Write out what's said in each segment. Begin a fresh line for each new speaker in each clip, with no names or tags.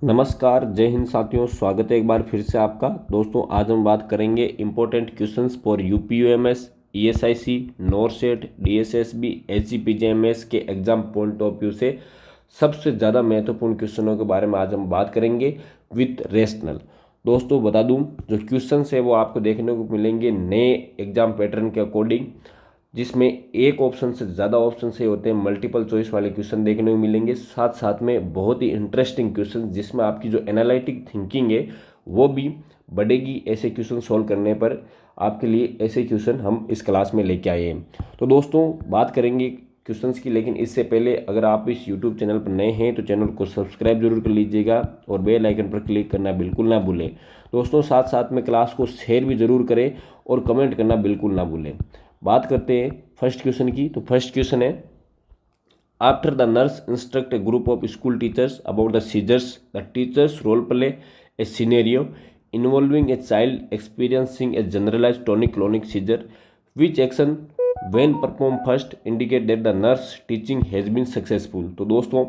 नमस्कार, जय हिंद साथियों। स्वागत है एक बार फिर से आपका। दोस्तों, आज हम बात करेंगे important questions for UPUMS, ESIC, NORCET, DSSB, SGPGMS के एग्जाम पॉइंट ऑफ व्यू से सबसे ज़्यादा महत्वपूर्ण क्वेश्चनों के बारे में आज हम बात करेंगे विथ रेशनल। दोस्तों, बता दूं, जो क्वेश्चंस है वो आपको देखने को मिलेंगे नए एग्जाम पैटर्न के अकॉर्डिंग, जिसमें एक ऑप्शन से ज़्यादा ऑप्शन से होते हैं, मल्टीपल चॉइस वाले क्वेश्चन देखने को मिलेंगे। साथ साथ में बहुत ही इंटरेस्टिंग क्वेश्चन जिसमें आपकी जो एनालिटिक थिंकिंग है वो भी बढ़ेगी। ऐसे क्वेश्चन सॉल्व करने पर आपके लिए ऐसे क्वेश्चन हम इस क्लास में लेके आए हैं। तो दोस्तों, बात करेंगे क्वेश्चंस की, लेकिन इससे पहले अगर आप इस यूट्यूब चैनल पर नए हैं तो चैनल को सब्सक्राइब जरूर कर लीजिएगा और बेल आइकन पर क्लिक करना बिल्कुल ना भूलें। दोस्तों, साथ साथ में क्लास को शेयर भी जरूर करें और कमेंट करना बिल्कुल ना भूलें। बात करते हैं फर्स्ट क्वेश्चन की। तो फर्स्ट क्वेश्चन है, after the nurse instruct a group of school teachers about the seizures, the teachers role play a scenario involving a child experiencing a generalised tonic clonic seizure, which action when perform first indicate that the nurse teaching has been successful. तो दोस्तों,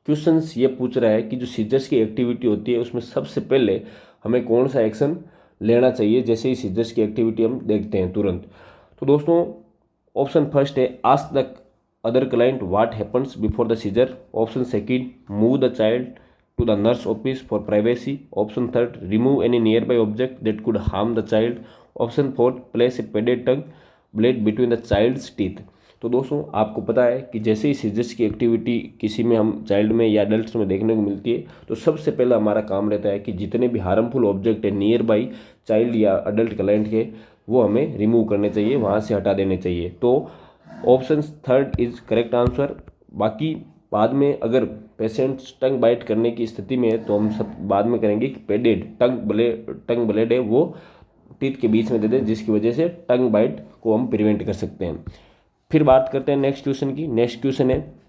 questions ये पूछ रहा है कि जो seizures की activity होती है उसमें सबसे पहले हमें कौन सा एक्शन लेना चाहिए जैसे ही सीजर्स की एक्टिविटी हम देखते हैं तुरंत। तो दोस्तों, ऑप्शन फर्स्ट है ask the other client what happens before the seizure. Option second, move the child to the nurse office for privacy. Option third, remove any nearby object that could harm the child. Option fourth, place a padded tongue blade between the child's teeth. तो दोस्तों, आपको पता है कि जैसे ही seizures की activity किसी में हम चाइल्ड में या अडल्ट में देखने को मिलती है तो सबसे पहला हमारा काम रहता है कि जितने भी हार्मफुल ऑब्जेक्ट है नियर बाई चाइल्ड या अडल्ट क्लाइंट के, वो हमें रिमूव करने चाहिए, वहाँ से हटा देने चाहिए। तो option third is correct answer. बाकी बाद में अगर पेशेंट टंग बाइट करने की स्थिति में है तो हम सब बाद में करेंगे कि पेडेड टंग ब्लेड है वो टीथ के बीच में दे दें, जिसकी वजह से टंग बाइट को हम प्रिवेंट कर सकते हैं। फिर बात करते हैं नेक्स्ट क्वेश्चन की। नेक्स्ट क्वेश्चन है,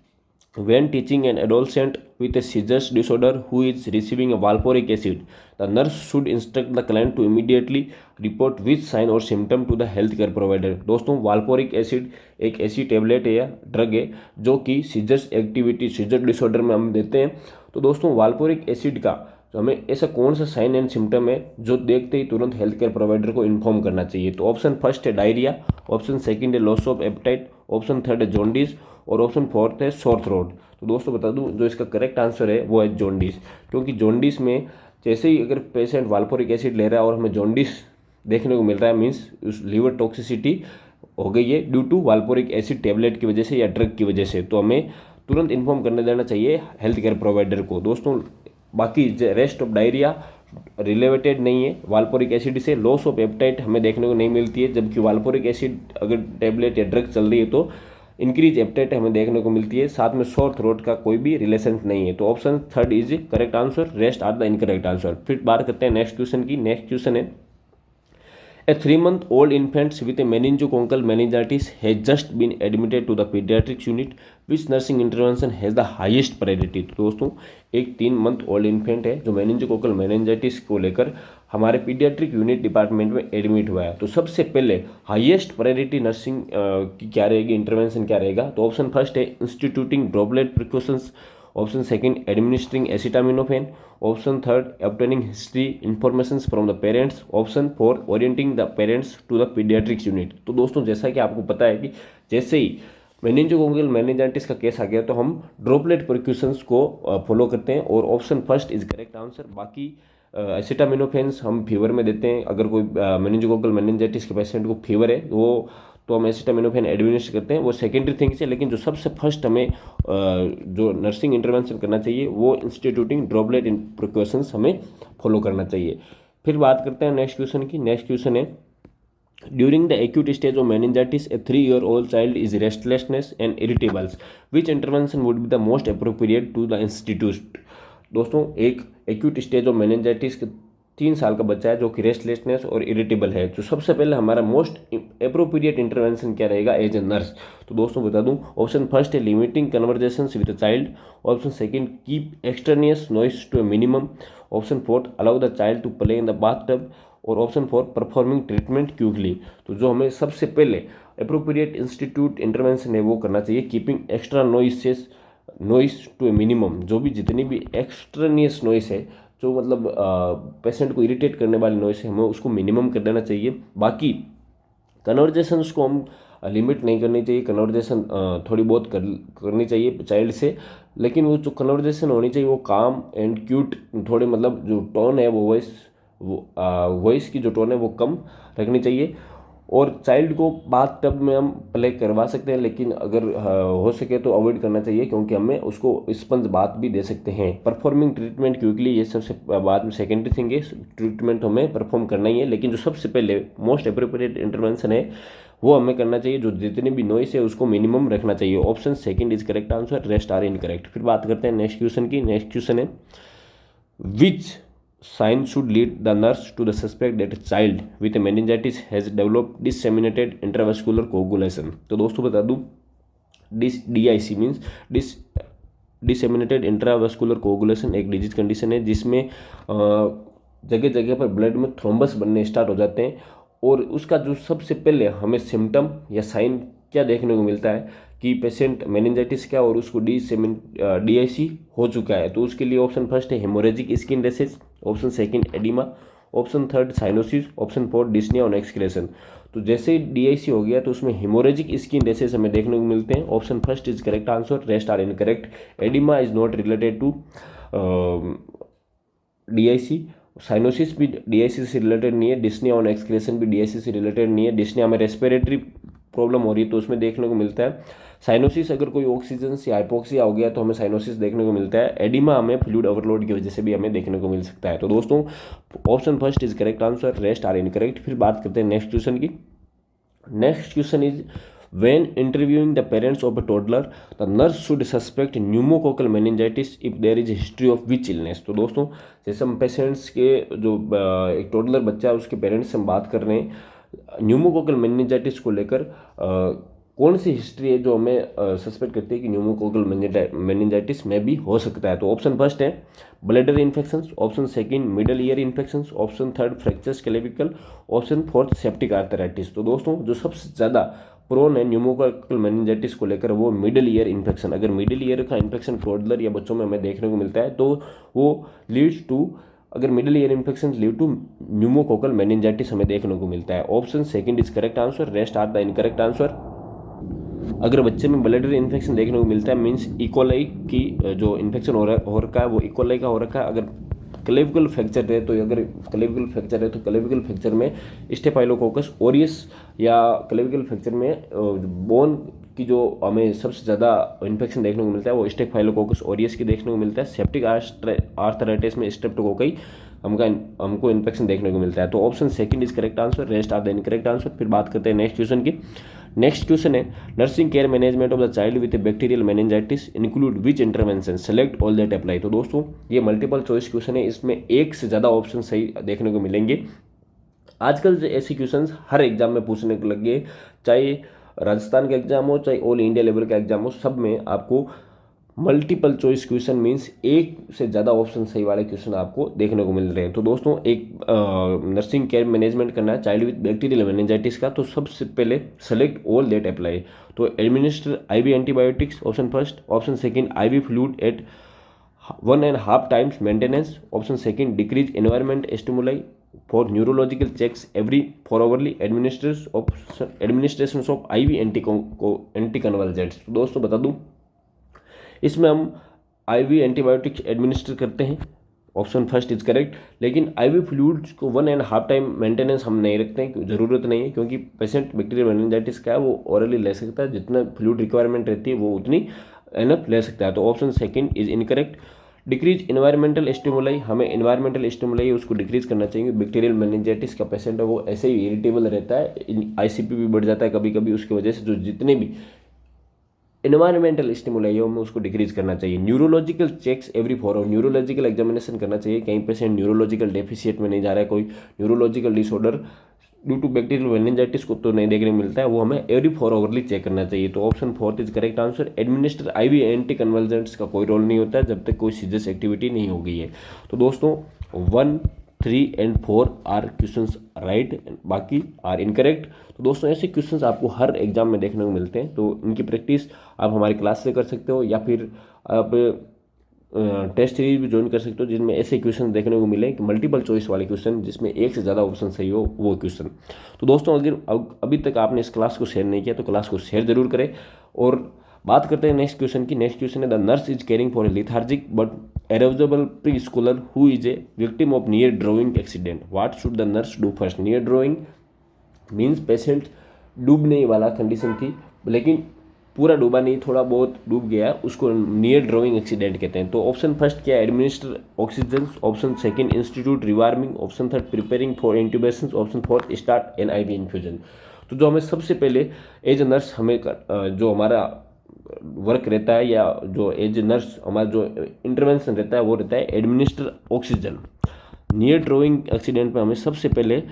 when teaching an adolescent with a seizures disorder who is receiving a valproic acid, the nurse should instruct the client to immediately report which sign or symptom to the healthcare provider। दोस्तों, वाल्पोरिक acid एक ऐसी tablet है या drug है जो कि seizures activity scissor disorder में हम देते हैं। तो दोस्तों, वाल्पोरिक एसिड का तो हमें ऐसा कौन सा साइन एंड सिम्टम है जो देखते ही तुरंत हेल्थ केयर प्रोवाइडर को इन्फॉर्म करना चाहिए। तो ऑप्शन फर्स्ट है डायरिया, ऑप्शन सेकंड है loss of appetite, option third है जॉन्डिस और ऑप्शन फोर्थ है सोर थ्रोट। तो दोस्तों, बता दूं, जो इसका करेक्ट आंसर है वो है जॉन्डिस, क्योंकि जॉन्डिस में जैसे ही अगर पेशेंट वाल्पोरिक एसिड ले रहा है और हमें जॉन्डिस देखने को मिल रहा है, मीन्स उस लीवर टॉक्सिसिटी हो गई है ड्यू टू वाल्पोरिक एसिड टेबलेट की वजह से या ड्रग की वजह से, तो हमें तुरंत इन्फॉर्म करने देना चाहिए हेल्थ केयर प्रोवाइडर को। दोस्तों, बाकी रेस्ट ऑफ डायरिया रिलेटेड नहीं है वाल्पोरिक एसिड से। लॉस ऑफ एपेटाइट हमें देखने को नहीं मिलती है, जबकि वाल्पोरिक एसिड अगर टेबलेट या ड्रग चल रही है तो इंक्रीज एपेटाइट हमें देखने को मिलती है। साथ में सोर थ्रोट का कोई भी रिलेशन नहीं है। तो option third is correct answer, rest are the incorrect answer. फिर बात करते हैं नेक्स्ट क्वेश्चन की। नेक्स्ट क्वेश्चन है, A 3-month-old infant with a meningococcal meningitis has just been admitted to the pediatrics unit. Which nursing intervention has the highest priority? तो दोस्तों, एक 3 month old infant है जो मेनिंजोकोकल मेनिंजाइटिस को लेकर हमारे पीडियाट्रिक यूनिट डिपार्टमेंट में एडमिट हुआ है। तो सबसे पहले हाईएस्ट प्रायोरिटी नर्सिंग की क्या रहेगी, इंटरवेंशन क्या रहेगा। तो ऑप्शन फर्स्ट है instituting droplet precautions, option second administering acetaminophen, option third obtaining history information from the parents, option four orienting the parents to the paediatrics unit. तो दोस्तों, जैसा कि आपको पता है कि जैसे ही मेनिंजोकोकल मेनिंजाइटिस का केस आ गया तो हम ड्रॉपलेट प्रिकॉशंस को फॉलो करते हैं और option first is correct answer. बाकी एसिटामिनोफेन्स हम फीवर में देते हैं। अगर कोई मेनिंजोकोकल मेनिंजाइटिस के पेशेंट को फीवर है वो तो हम एसिटामिनोफेन एडमिनिस्टर करते हैं, वो सेकेंडरी थिंग्स है। लेकिन जो सबसे फर्स्ट हमें जो नर्सिंग इंटरवेंशन करना चाहिए वो इंस्टीट्यूटिंग ड्रॉपलेट प्रिकॉशंस हमें फॉलो करना चाहिए। फिर बात करते हैं नेक्स्ट क्वेश्चन की। नेक्स्ट क्वेश्चन है, during the acute stage of meningitis a 3-year-old child is restlessness and irritables, which intervention would be the most appropriate to the institute। दोस्तों, एक एक्यूट स्टेज ऑफ मेनिंजाइटिस के 3 साल का बच्चा है जो कि रेस्टलेसनेस और इरिटेबल है, तो सबसे पहले हमारा मोस्ट अप्रोप्रिएट इंटरवेंशन क्या रहेगा एज ए नर्स। तो दोस्तों, बता दूं, ऑप्शन फर्स्ट है limiting conversations with the child, option second keep extraneous noise to a minimum, option fourth allow the child to play in the bathtub और option four performing treatment quickly. तो जो हमें सबसे पहले अप्रोप्रिएट इंस्टीट्यूट इंटरवेंशन है वो करना चाहिए keeping extra noises noise to a minimum, जो भी जितनी भी एक्सट्रेनियस नॉइस है, जो मतलब पेशेंट को इरिटेट करने वाली नॉइस है, हमें उसको मिनिमम कर देना चाहिए। बाकी कन्वर्जेशंस को हम लिमिट नहीं करनी चाहिए, कन्वर्जेशन थोड़ी बहुत करनी चाहिए चाइल्ड से, लेकिन वो जो कन्वर्जेशन होनी चाहिए वो काम एंड क्यूट, थोड़े मतलब जो टोन है वो वॉइस की जो टोन है वो कम रखनी चाहिए। और चाइल्ड को बाथ टब में हम प्ले करवा सकते हैं, लेकिन अगर हो सके तो अवॉइड करना चाहिए, क्योंकि हमें उसको स्पंज बाथ भी दे सकते हैं। परफॉर्मिंग ट्रीटमेंट क्विकली, ये सबसे बाद में सेकेंडरी थिंग है, ट्रीटमेंट हमें परफॉर्म करना ही है, लेकिन जो सबसे पहले मोस्ट अप्रोप्रिएट इंटरवेंशन है वो हमें करना चाहिए, जो जितनी भी नॉइस है उसको मिनिमम रखना चाहिए। Option second is correct answer, rest are incorrect. फिर बात करते हैं नेक्स्ट क्वेश्चन की। नेक्स्ट क्वेश्चन है, which sign should lead the nurse to the suspect that child with meningitis has developed disseminated intravascular coagulation. तो दोस्तों बता दूं, DIC means disseminated intravascular coagulation एक डिजीज कंडीशन है जिसमें जगह जगह पर ब्लड में थ्रोम्बस बनने स्टार्ट हो जाते हैं, और उसका जो सबसे पहले हमें सिम्टम या साइन क्या देखने को मिलता है कि पेशेंट मेनिंजाइटिस क्या और उसको DIC हो चुका है। तो उसके लिए ऑप्शन फर्स्ट है haemorrhagic skin rashes, option second oedema, option third cyanosis, option fourth dyspnoea on exertion. तो जैसे ही DIC हो गया तो उसमें हेमोरेजिक स्किन रेसेस हमें देखने को मिलते हैं। Option first is correct answer, rest are incorrect. Oedema is not related to DIC, cyanosis भी DIC से रिलेटेड नहीं है, डिस्निया ऑन एक्सक्रेशन भी DIC से रिलेटेड नहीं है। डिस्निया में रेस्पिरेटरी प्रॉब्लम हो रही है तो उसमें देखने को मिलता है। साइनोसिस अगर कोई ऑक्सीजन से हाइपोक्सिया हो गया तो हमें साइनोसिस देखने को मिलता है। एडिमा हमें फ्लूइड ओवरलोड की वजह से भी हमें देखने को मिल सकता है। तो दोस्तों option first is correct answer, rest are incorrect. फिर बात करते हैं नेक्स्ट क्वेश्चन की। Next question is, when interviewing the parents of a toddler, the nurse should suspect pneumococcal meningitis if there is a history of which illness। तो दोस्तों जैसे हम patients के जो एक टोडलर बच्चा है उसके पेरेंट्स से हम बात कर रहे हैं, न्यूमोकोकल मेनिंजाइटिस को लेकर कौन सी हिस्ट्री है जो हमें सस्पेक्ट करती है कि न्यूमोकोकल मेनिंजाइटिस में भी हो सकता है। तो ऑप्शन फर्स्ट है bladder infections, option second middle ear infections, option third fractures clavicle, option fourth septic arthritis. तो दोस्तों जो सबसे ज़्यादा प्रोन है न्यूमोकोकल मेनिंजाइटिस को लेकर वो मिडिल ईयर इन्फेक्शन। अगर मिडिल ईयर का इन्फेक्शन टोडलर या बच्चों में हमें देखने को मिलता है तो वो लीड्स टू, अगर middle ear infection lead to pneumococcal meningitis हमें देखने को मिलता है। Option second is correct answer, rest are the incorrect answer. अगर बच्चे में ब्लैडर इन्फेक्शन देखने को मिलता है मीन्स इकोलाई की जो इन्फेक्शन हो रखा है वो इकोलाई का हो रखा है। अगर क्लेविकल फ्रैक्चर है तो अगर क्लेविकल फ्रैक्चर है तो क्लेविकल फ्रैक्चर में स्टेफाइलोकोकस ओरियस, या क्लेविकल फ्रैक्चर में बोन की जो हमें सबसे ज़्यादा इन्फेक्शन देखने को मिलता है वो स्टेफाइलोकोकस ओरियस की देखने को मिलता है। सेप्टिक आर्थराइटिस में स्ट्रेप्टोकोकाई हमको इन्फेक्शन देखने को मिलता है। तो option second is correct answer, rest are the incorrect answer. फिर बात करते हैं नेक्स्ट क्वेश्चन की। नेक्स्ट क्वेश्चन है, nursing care management of the child with bacterial meningitis include which intervention, select all that apply. तो दोस्तों ये मल्टीपल चॉइस क्वेश्चन है, इसमें एक से ज़्यादा ऑप्शन सही देखने को मिलेंगे। आजकल ऐसे क्वेश्चन हर एग्जाम में पूछने को लग गए, चाहे राजस्थान का एग्जाम हो चाहे ऑल इंडिया लेवल का एग्जाम हो, सब में आपको मल्टीपल चॉइस क्वेश्चन मीन्स एक से ज़्यादा ऑप्शन सही वाले क्वेश्चन आपको देखने को मिल रहे हैं। तो दोस्तों एक नर्सिंग केयर मैनेजमेंट करना है चाइल्ड विद बैक्टीरियल मेनिंजाइटिस का, तो सबसे पहले सेलेक्ट ऑल दैट अप्लाई। तो administer IV antibiotics option first, option second IV fluid at 1.5 times maintenance, option second decrease environment stimuli for neurological checks every 4 hourly administration of IV anticonvulsants. तो दोस्तों बता दूं इसमें हम IV antibiotics administer करते हैं, option first is correct. लेकिन IV fluids को 1.5 टाइम मेंटेनेंस हम नहीं रखते हैं, ज़रूरत नहीं है, क्योंकि पेशेंट बैक्टीरियल मेनिंजाइटिस का है वो ओरली ले सकता है, जितना फ्लूइड रिक्वायरमेंट रहती है वो उतनी एनफ ले सकता है। तो option second is incorrect. Decrease environmental stimuli, हमें इन्वायरमेंटल स्टिमुलाई उसको डिक्रीज करना चाहिए। बैक्टीरियल मेनिंजाइटिस का पेशेंट है वो ऐसे ही इरिटेबल रहता है, ICP भी बढ़ जाता है कभी कभी उसकी वजह से, जो जितने भी इन्वायरमेंटल स्टिमुलाई है हमें उसको डिक्रीज करना चाहिए। Neurological checks every 4 hour, neurological examination करना चाहिए, कहीं पेशेंट न्यूरोलॉजिकल डेफिशिएट में नहीं जा रहा है, कोई neurological disorder due to bacterial meningitis को तो नहीं देखने को मिलता है, वो हमें एवरी 4 hourly चेक करना चाहिए। तो option fourth is correct answer. Administer IV anticonvulsants का कोई रोल नहीं होता है जब तक कोई सीरियस एक्टिविटी नहीं हो गई है। तो दोस्तों 1 3 and 4 आर क्वेश्चंस राइट, बाकी आर इनकरेक्ट। तो दोस्तों ऐसे क्वेश्चंस आपको हर एग्जाम में देखने को मिलते हैं, तो इनकी प्रैक्टिस आप हमारी क्लास से कर सकते हो या फिर आप टेस्ट सीरीज भी ज्वाइन कर सकते हो जिनमें ऐसे क्वेश्चन देखने को मिले कि मल्टीपल चॉइस वाले क्वेश्चन जिसमें एक से ज़्यादा ऑप्शन सही हो वो क्वेश्चन। तो दोस्तों अगर अभी तक आपने इस क्लास को शेयर नहीं किया तो क्लास को शेयर जरूर करें। और बात करते हैं नेक्स्ट क्वेश्चन की। नेक्स्ट क्वेश्चन है the nurse is caring for a lethargic but arousable preschooler who is a victim of near drowning accident, what should the nurse do first. Near drowning means patient डूबने वाला condition थी, लेकिन पूरा डूबा नहीं, थोड़ा बहुत डूब गया, उसको नियर ड्रॉइंग एक्सीडेंट कहते हैं। तो ऑप्शन फर्स्ट क्या है, administer oxygen, option second institute rewarming, option third preparing for intubation, option fourth start an IV infusion. तो जो हमें सबसे पहले एज नर्स हमें जो हमारा वर्क रहता है या जो एज नर्स हमारा जो इंटरवेंशन रहता है वो रहता है administer oxygen. Near drowning accident में हमें सबसे पहले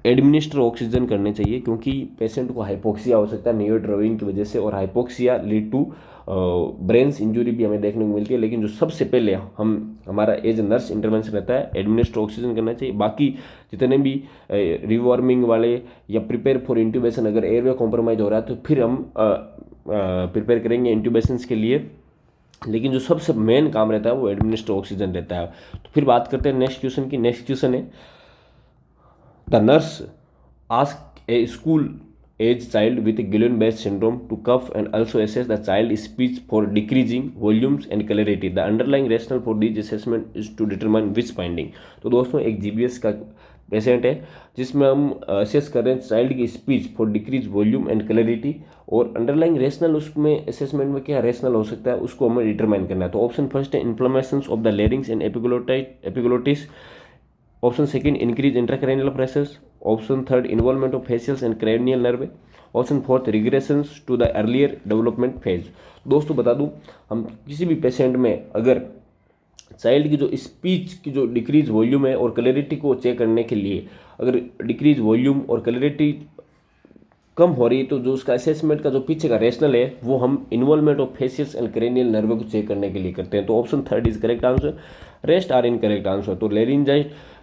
एडमिनिस्टर ऑक्सीजन करने चाहिए क्योंकि पेशेंट को हाइपोक्सिया हो सकता है नियर ड्रॉइंग की वजह से, और hypoxia lead to brains injury भी हमें देखने को मिलती है। लेकिन जो सबसे पहले हमारा एज नर्स इंटरवेंशन रहता है एडमिनिस्टर ऑक्सीजन करना चाहिए। बाकी जितने भी रिवॉर्मिंग वाले या प्रिपेयर फॉर इंट्यूबेशन, अगर एयरवे कॉम्प्रोमाइज हो रहा है तो फिर हम प्रिपेयर करेंगे इंट्यूबेशन के लिए, लेकिन जो सबसे मेन काम रहता है वो एडमिनिस्टर ऑक्सीजन रहता है। तो फिर बात करते हैं नेक्स्ट क्वेश्चन की। नेक्स्ट क्वेश्चन है the nurse ask A school age child with Guillain-Barré syndrome to cuff and also assess the child's speech for decreasing volumes and clarity. The underlying rationale for this assessment is to determine which finding. तो दोस्तों एक GBS का patient है जिसमें हम assess कर रहे हैं चाइल्ड की speech for decrease volume and clarity, और अंडरलाइंग रेशनल उसमें असेसमेंट में क्या रेशनल हो सकता है उसको हमें डिटरमाइन करना है। तो ऑप्शन फर्स्ट है inflammation of the larynx and epiglottis, option second increase intracranial pressures, option third involvement of facials and cranial nerve, option fourth regressions to the earlier development phase. दोस्तों बता दूं, हम किसी भी पेशेंट में अगर चाइल्ड की जो स्पीच की जो डिक्रीज वॉल्यूम है और क्लैरिटी को चेक करने के लिए अगर डिक्रीज वॉल्यूम और क्लैरिटी कम हो रही है तो जो उसका असेसमेंट का जो पीछे का रेशनल है वो हम involvement of facials and cranial nerve को चेक करने के लिए करते हैं। तो option third is correct answer, rest are incorrect answer. तो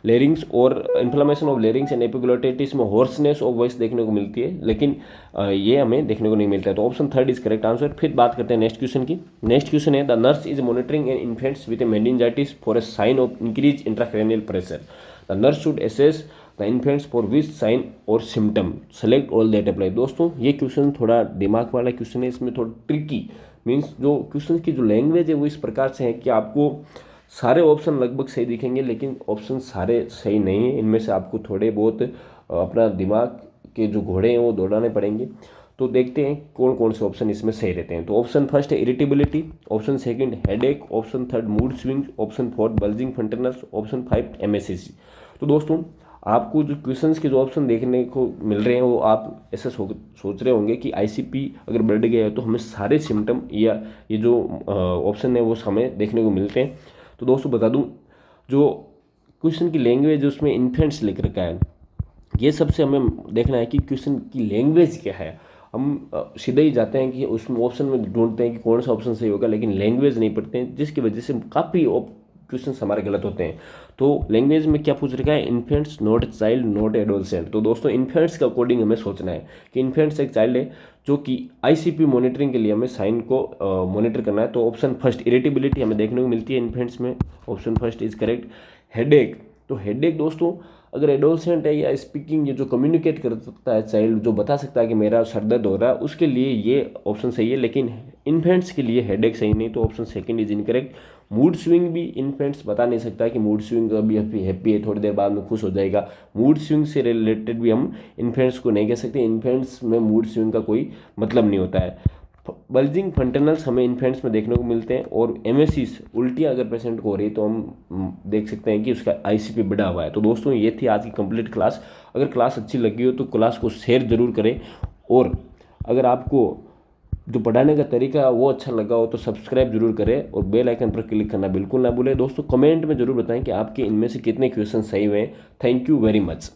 लेरिंग्स और inflammation of larynx and epiglottis में हॉर्सनेस ऑफ वॉइस देखने को मिलती है, लेकिन ये हमें देखने को नहीं मिलता है। तो option third is correct answer. फिर बात करते हैं नेक्स्ट क्वेश्चन की। नेक्स्ट क्वेश्चन है the nurse is monitoring an infants with a meningitis for a sign of increase intracranial pressure. The nurse should assess the infants for which sign और symptom, select all that apply. दोस्तों ये question थोड़ा दिमाग वाला question है, इसमें थोड़ा tricky means जो क्वेश्चन की जो लैंग्वेज है वो इस प्रकार से है कि आपको सारे ऑप्शन लगभग सही दिखेंगे लेकिन ऑप्शन सारे सही नहीं हैं, इनमें से आपको थोड़े बहुत अपना दिमाग के जो घोड़े हैं वो दौड़ाने पड़ेंगे। तो देखते हैं कौन कौन से ऑप्शन इसमें सही रहते हैं। तो ऑप्शन फर्स्ट है irritability, option second headache, option third mood swings, option fourth bulging fontanels, option five MSCC। तो दोस्तों आपको जो क्वेश्चंस के जो ऑप्शन देखने को मिल रहे हैं वो आप ऐसे सोच रहे होंगे कि ICP अगर बढ़ गया है तो हमें सारे सिम्टम या ये जो ऑप्शन है वो हमें देखने को मिलते हैं। तो दोस्तों बता दूं जो क्वेश्चन की लैंग्वेज उसमें इन्फेंट्स लिख रखा है, ये सबसे हमें देखना है कि क्वेश्चन की लैंग्वेज क्या है। हम सीधे ही जाते हैं कि उसमें ऑप्शन में ढूंढते हैं कि कौन सा ऑप्शन सही होगा, लेकिन लैंग्वेज नहीं पढ़ते हैं जिसकी वजह से काफ़ी क्वेश्चन हमारे गलत होते हैं। तो लैंग्वेज में क्या पूछ रखा है, infants not child not adolescent. तो दोस्तों इन्फेंट्स के अकॉर्डिंग हमें सोचना है कि इन्फेंट्स एक चाइल्ड है जो कि ICP मॉनिटरिंग के लिए हमें साइन को मॉनिटर करना है। तो ऑप्शन फर्स्ट इरिटेबिलिटी हमें देखने को मिलती है इन्फेंट्स में, option first is correct. Headache, तो हेडेक दोस्तों अगर एडोलसेंट है या स्पीकिंग ये जो कम्युनिकेट कर सकता है चाइल्ड, जो बता सकता है कि मेरा सर दर्द हो रहा है, उसके लिए ये ऑप्शन सही है, लेकिन इन्फेंट्स के लिए हेडेक सही नहीं। तो option second is incorrect. Mood swing भी इन्फेंट्स बता नहीं सकता कि मूड स्विंग अभी हैप्पी है थोड़ी देर बाद में खुश हो जाएगा, मूड स्विंग से रिलेटेड भी हम इन्फेंट्स को नहीं कह सकते, इन्फेंट्स में मूड स्विंग का कोई मतलब नहीं होता है। बल्जिंग फंटनल्स हमें इन्फेंट्स में देखने को मिलते हैं, और MSCs उल्टियाँ अगर पेशेंट को हो रही है तो हम देख सकते हैं कि उसका ICP बढ़ा हुआ है। तो दोस्तों ये थी आज की कंप्लीट क्लास। अगर क्लास अच्छी लगी हो तो क्लास को शेयर जरूर करें, और अगर आपको जो पढ़ाने का तरीका वो अच्छा लगा हो तो सब्सक्राइब जरूर करें और बेल आइकन पर क्लिक करना बिल्कुल ना भूलें। दोस्तों कमेंट में जरूर बताएं कि आपके इनमें से कितने क्वेश्चन सही हुए हैं। Thank you very much.